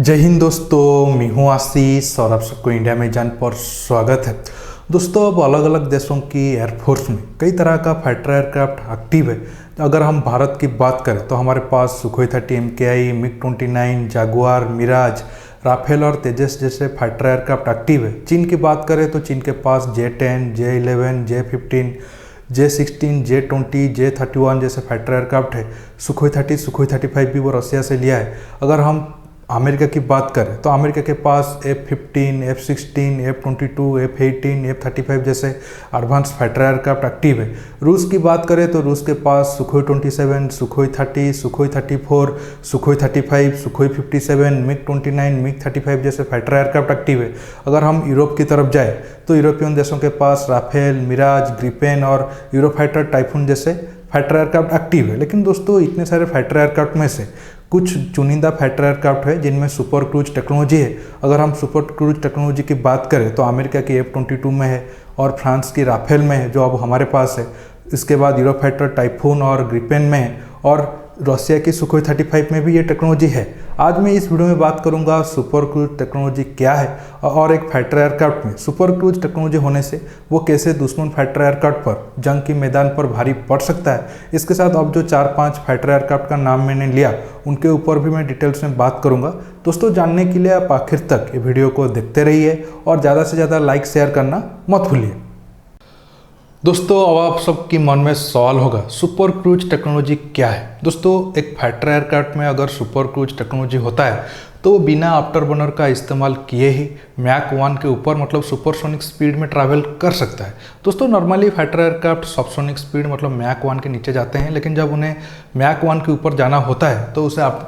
जय हिंद दोस्तों, मैं हूं आशीष और आप सबको इंडिया में जान पर स्वागत है। दोस्तों, अब अलग अलग देशों की एयरफोर्स में कई तरह का फाइटर एयरक्राफ्ट एक्टिव है। अगर हम भारत की बात करें तो हमारे पास Sukhoi 30 MKI, MiG-29, Jaguar, Mirage, Rafale और तेजस जैसे फाइटर एयरक्राफ्ट एक्टिव है। चीन की बात करें तो चीन के पास J-10, J-11, J-15, J-16, J-20, J-31 जैसे फाइटर एयरक्राफ्ट है। सुखोई 30, सुखोई 35 भी वो रसिया से लिया है। अगर हम अमेरिका की बात करें तो अमेरिका के पास F-15, F-16, F-22, F-18, F-35 जैसे एडवांस फाइटर एयरक्राफ्ट एक्टिव है। रूस की बात करें तो रूस के पास Sukhoi 27, Sukhoi 30, Sukhoi 34, Sukhoi 35, Sukhoi 57, MiG-29, MiG-35 जैसे फाइटर एयरक्राफ्ट एक्टिव है। अगर हम यूरोप की तरफ जाए तो यूरोपियन देशों के पास राफेल, मिराज, ग्रिपेन और यूरोफाइटर टाइफून जैसे फाइटर एयरक्राफ्ट एक्टिव है। लेकिन दोस्तों, इतने सारे फाइटर एयरक्राफ्ट में से कुछ चुनिंदा फाइटर एयरक्राफ्ट है जिनमें सुपर क्रूज टेक्नोलॉजी है। अगर हम सुपर क्रूज टेक्नोलॉजी की बात करें तो अमेरिका की F-22 में है और फ्रांस की राफेल में है जो अब हमारे पास है। इसके बाद यूरोफाइटर टाइफून और ग्रिपेन में है और रसिया की सुखोई 35 में भी ये टेक्नोलॉजी है। आज मैं इस वीडियो में बात करूंगा सुपर क्रूज टेक्नोलॉजी क्या है और एक फाइटर एयरक्राफ्ट में सुपर क्रूज टेक्नोलॉजी होने से वो कैसे दुश्मन फाइटर एयरक्राफ्ट पर जंग के मैदान पर भारी पड़ सकता है। इसके साथ अब जो 4-5 फाइटर एयरक्राफ्ट का नाम मैंने लिया उनके ऊपर भी मैं डिटेल्स में बात करूंगा। दोस्तों, जानने के लिए आप आखिर तक ये वीडियो को देखते रहिए और ज़्यादा से ज़्यादा लाइक शेयर करना मत भूलिए। दोस्तों, अब आप सबके मन में सवाल होगा, सुपर क्रूज टेक्नोलॉजी क्या है। दोस्तों, एक फाइटर एयरक्राफ्ट में अगर सुपर क्रूज टेक्नोलॉजी होता है तो वो बिना आफ्टर बर्नर का इस्तेमाल किए ही मैक 1 के ऊपर मतलब सुपरसोनिक स्पीड में ट्रैवल कर सकता है। दोस्तों, normally fighter aircraft subsonic speed मतलब मैक 1 के नीचे जाते हैं, लेकिन जब उन्हें मैक 1 के ऊपर जाना होता है तो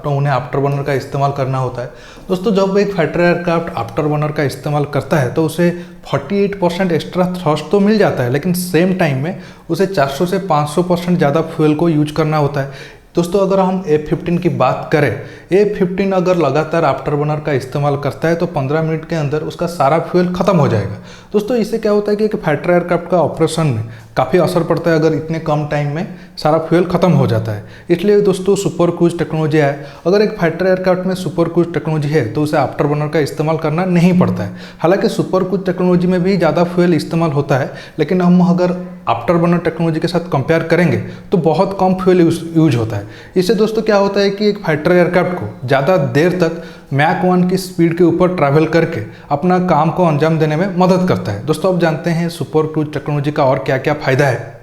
उन्हें आफ्टर बर्नर का इस्तेमाल करना होता है। दोस्तों, जब एक फाइटर एयरक्राफ्ट आफ्टर बर्नर का इस्तेमाल करता है तो उसे 48% एक्स्ट्रा थ्रस्ट तो मिल जाता है, लेकिन सेम टाइम में उसे 400 से 500% ज़्यादा फ्यूल को यूज करना होता है। दोस्तों, अगर हम F-15 की बात करें, F-15 अगर लगातार आफ्टर बर्नर का इस्तेमाल करता है तो 15 मिनट के अंदर उसका सारा फ्यूल खत्म हो जाएगा। दोस्तों, इससे क्या होता है कि एक फाइटर एयरक्राफ्ट का ऑपरेशन में काफ़ी असर पड़ता है अगर इतने कम टाइम में सारा फ्यूल खत्म हो जाता है। इसलिए दोस्तों, सुपर क्रूज टेक्नोलॉजी है। अगर एक फाइटर एयरक्राफ्ट में सुपर क्रूज टेक्नोलॉजी है तो उसे आफ्टर बर्नर का इस्तेमाल करना नहीं पड़ता है। हालांकि सुपर क्रूज टेक्नोलॉजी में भी ज़्यादा फ्यूल इस्तेमाल होता है, लेकिन हम अगर आफ्टर बर्नर टेक्नोलॉजी के साथ कंपेयर करेंगे तो बहुत कम फ्यूल यूज होता है। इससे दोस्तों क्या होता है कि एक फाइटर एयरक्राफ्ट को ज़्यादा देर तक मैक 1 की स्पीड के ऊपर ट्रैवल करके अपना काम को अंजाम देने में मदद करता है। दोस्तों, अब जानते हैं सुपर क्रूज टेक्नोलॉजी का और क्या क्या फ़ायदा है।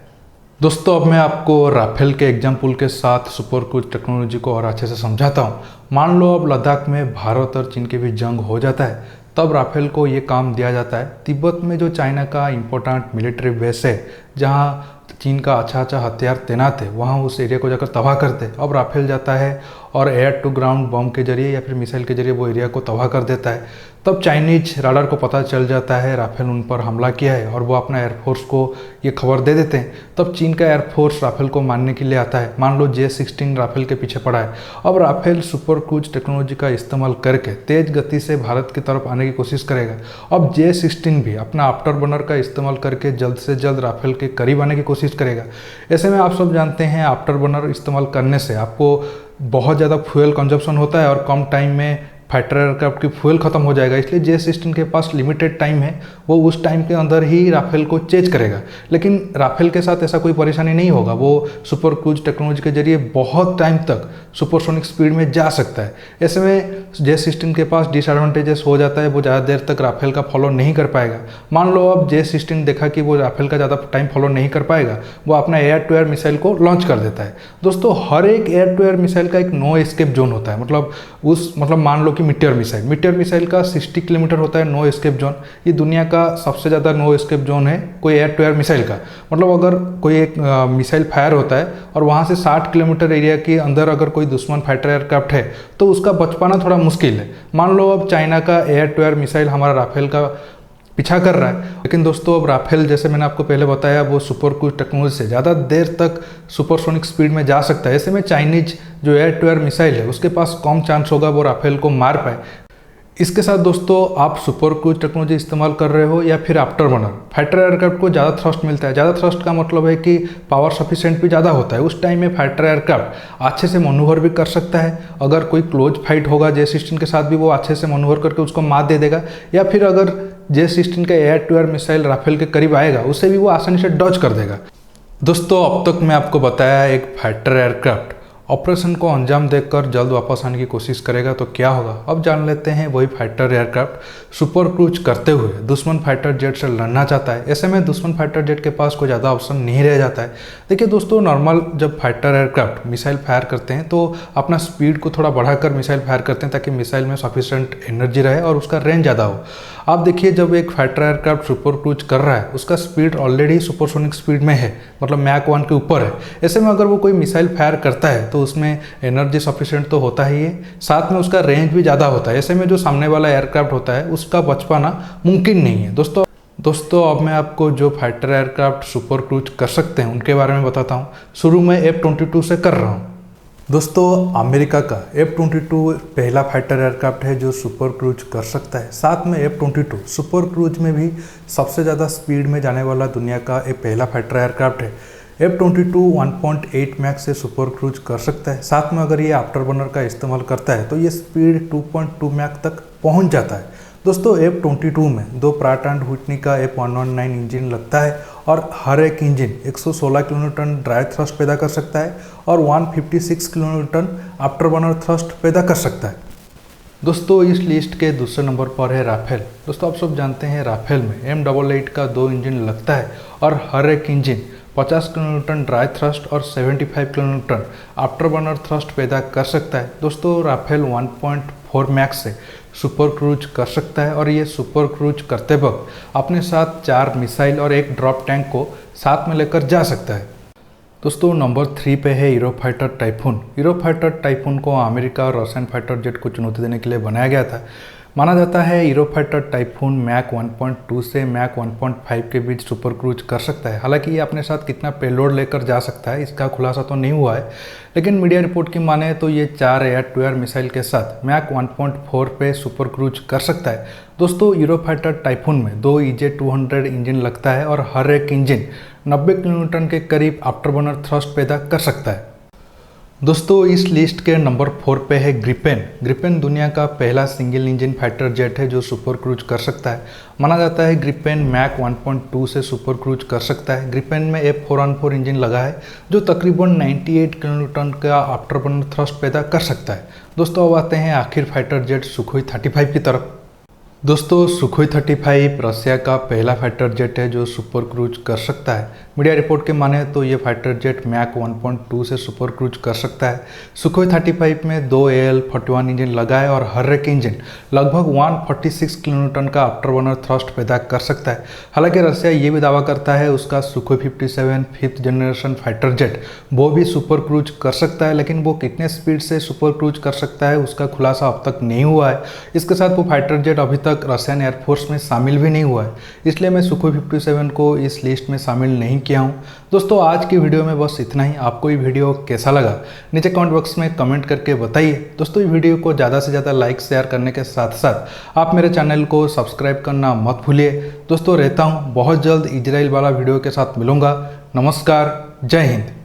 दोस्तों, अब मैं आपको राफेल के एग्जाम्पल के साथ सुपर क्रूज टेक्नोलॉजी को और अच्छे से समझाता हूँ। मान लो अब लद्दाख में भारत और चीन के बीच जंग हो जाता है, तब राफेल को ये काम दिया जाता है। तिब्बत में जो चाइना का इम्पोर्टेंट मिलिट्री बेस है जहाँ चीन का अच्छा हथियार तैनात है, वहाँ उस एरिया को जाकर तबाह करते हैं। अब राफेल जाता है और एयर टू ग्राउंड बम के जरिए या फिर मिसाइल के जरिए वो एरिया को तबाह कर देता है। तब चाइनीज राडार को पता चल जाता है राफेल उन पर हमला किया है और वो अपना एयरफोर्स को ये खबर दे देते हैं। तब चीन का एयरफोर्स राफेल को मारने के लिए आता है। मान लो J-16 राफेल के पीछे पड़ा है। अब राफेल सुपर क्रूज टेक्नोलॉजी का इस्तेमाल करके तेज गति से भारत की तरफ आने की कोशिश करेगा। अब J-16 भी अपना आफ्टर बर्नर का इस्तेमाल करके जल्द से जल्द राफेल के करीब आने की कोशिश करेगा। ऐसे में आप सब जानते हैं आफ्टर बर्नर इस्तेमाल करने से आपको बहुत ज़्यादा फ्यूल कंजप्शन होता है और कम टाइम में फाइटर एयरक्राफ्ट की फ्यूल खत्म हो जाएगा। इसलिए J-16 के पास लिमिटेड टाइम है, वो उस टाइम के अंदर ही राफेल को चेज करेगा। लेकिन राफेल के साथ ऐसा कोई परेशानी नहीं होगा, वो सुपर क्रूज टेक्नोलॉजी के जरिए बहुत टाइम तक सुपरसोनिक स्पीड में जा सकता है। ऐसे में J-16 के पास डिसएडवांटेजेस हो जाता है, वो ज़्यादा देर तक राफेल का फॉलो नहीं कर पाएगा। मान लो अब J-16 देखा कि वो राफेल का ज़्यादा टाइम फॉलो नहीं कर पाएगा, वो अपना एयर टू एयर मिसाइल को लॉन्च कर देता है। दोस्तों, हर एक एयर टू एयर मिसाइल का एक नो एस्केप जोन होता है। मतलब मान लो कि मीटियर मिसाइल का 60 किलोमीटर होता है नो एस्केप जोन। ये दुनिया का सबसे ज़्यादा नो एस्केप जोन है कोई एयर टू एयर मिसाइल का। मतलब अगर कोई एक मिसाइल फायर होता है और वहाँ से 60 किलोमीटर एरिया के अंदर अगर कोई दुश्मन फाइटर एयरक्राफ्ट है तो उसका बच पाना थोड़ा मुश्किल है। मान लो अब चाइना का एयर टू एयर मिसाइल हमारा राफेल का पीछा कर रहा है, लेकिन दोस्तों अब राफेल जैसे मैंने आपको पहले बताया वो सुपर क्रूज टेक्नोलॉजी से ज़्यादा देर तक सुपरसोनिक स्पीड में जा सकता है। ऐसे में चाइनीज जो एयर टू एयर मिसाइल है उसके पास कम चांस होगा वो राफेल को मार पाए। इसके साथ दोस्तों आप सुपर क्रूज टेक्नोलॉजी इस्तेमाल कर रहे हो या फिर आफ्टर बर्नर, फाइटर एयरक्राफ्ट को ज़्यादा थ्रस्ट मिलता है। ज़्यादा थ्रस्ट का मतलब है कि पावर सफिशिएंट भी ज़्यादा होता है। उस टाइम में फाइटर एयरक्राफ्ट अच्छे से मनूवर भी कर सकता है। अगर कोई क्लोज फाइट होगा J-16 के साथ भी वो अच्छे से मनूवर करके उसको मात दे देगा, या फिर अगर J-16 का air to air missile Rafale के करीब आएगा उसे भी वो आसानी से डॉज कर देगा। दोस्तों अब तक मैं आपको बताया एक फाइटर एयरक्राफ्ट ऑपरेशन को अंजाम देकर जल्द वापस आने की कोशिश करेगा तो क्या होगा। अब जान लेते हैं वही फाइटर एयरक्राफ्ट सुपर क्रूज करते हुए दुश्मन फाइटर जेट से लड़ना चाहता है। ऐसे में दुश्मन फाइटर जेट के पास कोई ज़्यादा ऑप्शन नहीं रह जाता है। देखिए दोस्तों, नॉर्मल जब फाइटर एयरक्राफ्ट मिसाइल फायर करते हैं तो अपना स्पीड को थोड़ा बढ़ाकर मिसाइल फायर करते हैं ताकि मिसाइल में सफिशिएंट एनर्जी रहे और उसका रेंज ज़्यादा हो। आप देखिए, जब एक फाइटर एयरक्राफ्ट सुपर क्रूज कर रहा है उसका स्पीड ऑलरेडी सुपरसोनिक स्पीड में है, मतलब मैक 1 के ऊपर है। ऐसे में अगर वो कोई मिसाइल फायर करता है तो उसमें एनर्जी सफिशिएंट तो होता ही है, साथ में उसका रेंज भी ज़्यादा होता है। ऐसे में जो सामने वाला एयरक्राफ्ट होता है उसका बच पाना मुमकिन नहीं है। दोस्तों अब मैं आपको जो फाइटर एयरक्राफ्ट सुपर क्रूज कर सकते हैं उनके बारे में बताता हूँ। शुरू में F-22 से कर रहा हूँ। दोस्तों अमेरिका का F-22 पहला फाइटर एयरक्राफ्ट है जो सुपर क्रूज कर सकता है। साथ में F-22 सुपर क्रूज में भी सबसे ज़्यादा स्पीड में जाने वाला दुनिया का एक पहला फाइटर एयरक्राफ्ट है। F-22 1.8 मैक से सुपर क्रूज कर सकता है। साथ में अगर ये आफ्टर बर्नर का इस्तेमाल करता है तो ये स्पीड 2.2 मैक तक पहुंच जाता है। दोस्तों F-22 में दो प्राट एंड व्हिटनी का F119 इंजन लगता है और हर एक इंजन 116 किलोन्यूटन ड्राई थ्रस्ट पैदा कर सकता है और 156 किलोन्यूटन आफ्टर बर्नर थ्रस्ट पैदा कर सकता है। दोस्तों इस लिस्ट के दूसरे नंबर पर है राफेल। दोस्तों आप सब जानते हैं राफेल में M888 का 2 इंजन लगता है और हर एक इंजन 50 किलोन्यूटन ड्राई थ्रस्ट और 75 किलोन्यूटन आफ्टर बर्नर थ्रस्ट पैदा कर सकता है। दोस्तों राफेल 1.4 मैक से सुपर क्रूज कर सकता है और ये सुपर क्रूज करते वक्त अपने साथ 4 मिसाइल और 1 ड्रॉप टैंक को साथ में लेकर जा सकता है। दोस्तों नंबर 3 पे है यूरोफाइटर टाइफून। यूरोफाइटर टाइफून को अमेरिका और रशियन फाइटर जेट को चुनौती देने के लिए बनाया गया था। माना जाता है यूरोफाइटर टाइफून मैक 1.2 से मैक 1.5 के बीच सुपर क्रूज कर सकता है। हालांकि ये अपने साथ कितना पेलोड लेकर जा सकता है इसका खुलासा तो नहीं हुआ है, लेकिन मीडिया रिपोर्ट की माने तो ये 4 एयर टू एयर मिसाइल के साथ मैक 1.4 पे सुपर क्रूज कर सकता है। दोस्तों यूरोफाइटर टाइफून में 2 EJ-200 इंजन लगता है और हर एक इंजन 90 किलोन्यूटन के करीब आफ्टर बर्नर थ्रस्ट पैदा कर सकता है। दोस्तों इस लिस्ट के नंबर 4 पे है ग्रिपेन। ग्रिपेन दुनिया का पहला सिंगल इंजन फाइटर जेट है जो सुपर क्रूज कर सकता है। माना जाता है ग्रिपेन मैक 1.2 से सुपर क्रूज कर सकता है। ग्रिपेन में F414 इंजन लगा है जो तकरीबन 98 किलोन्यूटन का आफ्टर बर्नर थ्रस्ट पैदा कर सकता है। दोस्तों अब आते हैं आखिर फाइटर जेट सुखोई 35 की तरफ। दोस्तों सुखोई 35 रशिया का पहला फाइटर जेट है जो सुपर क्रूज कर सकता है। मीडिया रिपोर्ट के माने तो ये फाइटर जेट मैक 1.2 से सुपर क्रूज कर सकता है। सुखोई 35 में 2 AL-41 इंजन लगा है और हर एक इंजन लगभग 146 किलोन्यूटन का आफ्टर बर्नर थ्रस्ट पैदा कर सकता है। हालांकि रशिया ये भी दावा करता है उसका Sukhoi 57 5th generation fighter jet वो भी सुपर क्रूज कर सकता है, लेकिन वो कितने स्पीड से सुपर क्रूज कर सकता है उसका खुलासा अब तक नहीं हुआ है। इसके साथ वो फाइटर जेट अभी तक रशियन एयरफोर्स में शामिल भी नहीं हुआ है, इसलिए मैं सुखोई 57 को इस लिस्ट में शामिल नहीं किया हूं। दोस्तों आज की वीडियो में बस इतना ही। आपको ये वीडियो कैसा लगा नीचे कमेंट बॉक्स में कमेंट करके बताइए। दोस्तों ये वीडियो को ज़्यादा से ज़्यादा लाइक शेयर करने के साथ साथ आप मेरे चैनल को सब्सक्राइब करना मत भूलिए। दोस्तों रहता हूँ बहुत जल्द इजराइल वाला वीडियो के साथ मिलूंगा। नमस्कार, जय हिंद।